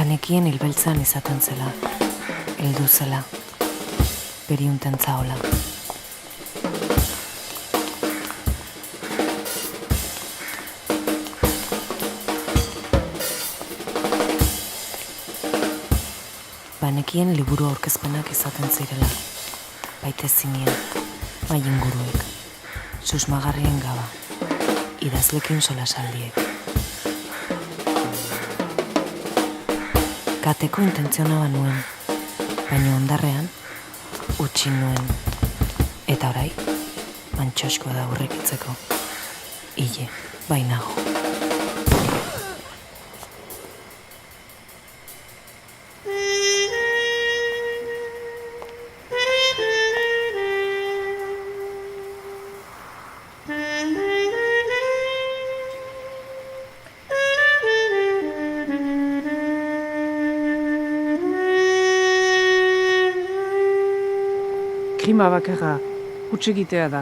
Banekien hilbeltzan izaten zela, heldu zela, beriuntentza hola. Banekien liburu aurkezpenak izaten zirela, baite zinien, mai inguruek, susmagarrien gaba, idazlekin solasaldiek. Kateko intentziona banuen, baina ondarrean, utzi nuen. Eta orai, mantxoskoa da urrekitzeko. Ile, bainago. Krima bakarra, huts egitea da.